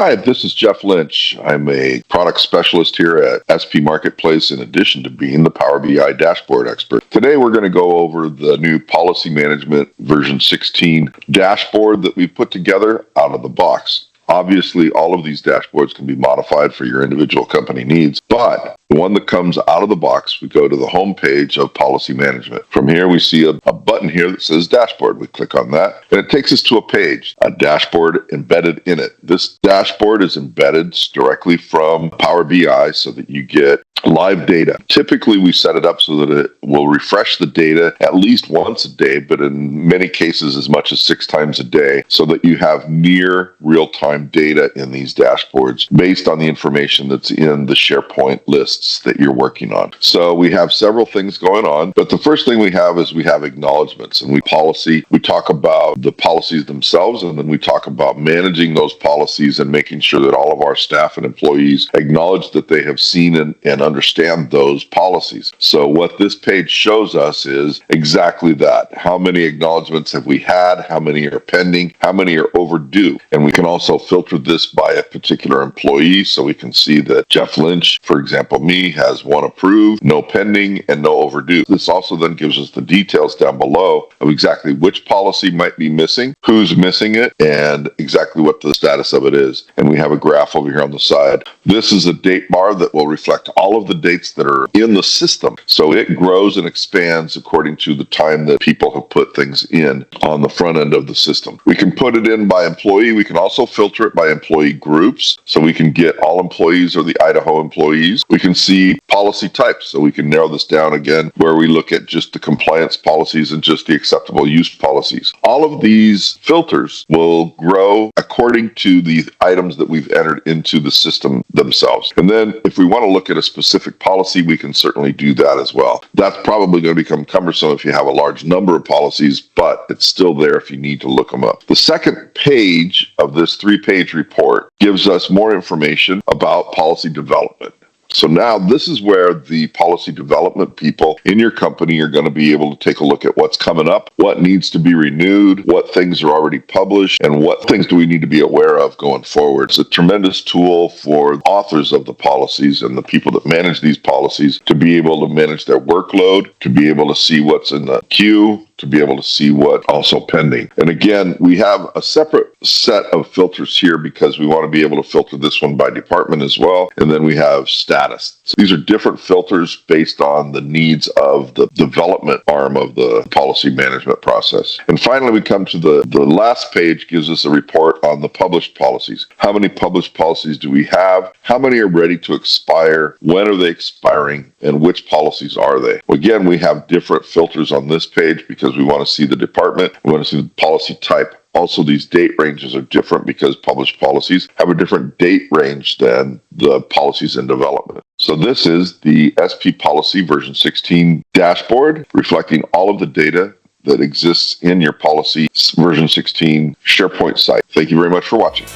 Hi, this is Jeff Lynch. I'm a product specialist here at SP Marketplace in addition to being the Power BI dashboard expert. Today we're going to go over the new Policy Management version 16 dashboard that we put together out of the box. Obviously, all of these dashboards can be modified for your individual company needs, but the one that comes out of the box, we go to the home page of Policy Management. From here, we see a button here that says Dashboard. We click on that, and it takes us to a page, a dashboard embedded in it. This dashboard is embedded directly from Power BI so that you get live data. Typically, we set it up so that it will refresh the data at least once a day, but in many cases as much as 6 times a day, so that you have near real-time data in these dashboards based on the information that's in the SharePoint lists that you're working on. So we have several things going on, but the first thing we have is we have acknowledgments, and we talk about the policies themselves, and then we talk about managing those policies and making sure that all of our staff and employees acknowledge that they have seen and understand those policies. So what this page shows us is exactly that. How many acknowledgments have we had? How many are pending? How many are overdue? And we can also filter this by a particular employee, so we can see that Jeff Lynch, for example, me, has 1 approved, no pending, and no overdue. This also then gives us the details down below of exactly which policy might be missing, who's missing it, and exactly what the status of it is. And we have a graph over here on the side. This is a date bar that will reflect all of the dates that are in the system. So it grows and expands according to the time that people have put things in on the front end of the system. We can put it in by employee. We can also filter it by employee groups. So we can get all employees or the Idaho employees. We can see policy types. So we can narrow this down again where we look at just the compliance policies and just the acceptable use policies. All of these filters will grow according to the items that we've entered into the system themselves. And then if we want to look at a specific policy, we can certainly do that as well. That's probably going to become cumbersome if you have a large number of policies, but it's still there if you need to look them up. The second page of this 3-page report gives us more information about policy development. So now this is where the policy development people in your company are going to be able to take a look at what's coming up, what needs to be renewed, what things are already published, and what things do we need to be aware of going forward. It's a tremendous tool for authors of the policies and the people that manage these policies to be able to manage their workload, to be able to see what's in the queue, to be able to see what also pending. And again, we have a separate set of filters here because we want to be able to filter this one by department as well. And then we have status. So these are different filters based on the needs of the development arm of the policy management process. And finally, we come to the last page, gives us a report on the published policies. How many published policies do we have? How many are ready to expire? When are they expiring? And which policies are they? Well, again, we have different filters on this page because we want to see the department, we want to see the policy type. Also, these date ranges are different because published policies have a different date range than the policies in development. So this is the SP Policy version 16 dashboard, reflecting all of the data that exists in your Policy version 16 SharePoint site. Thank you very much for watching.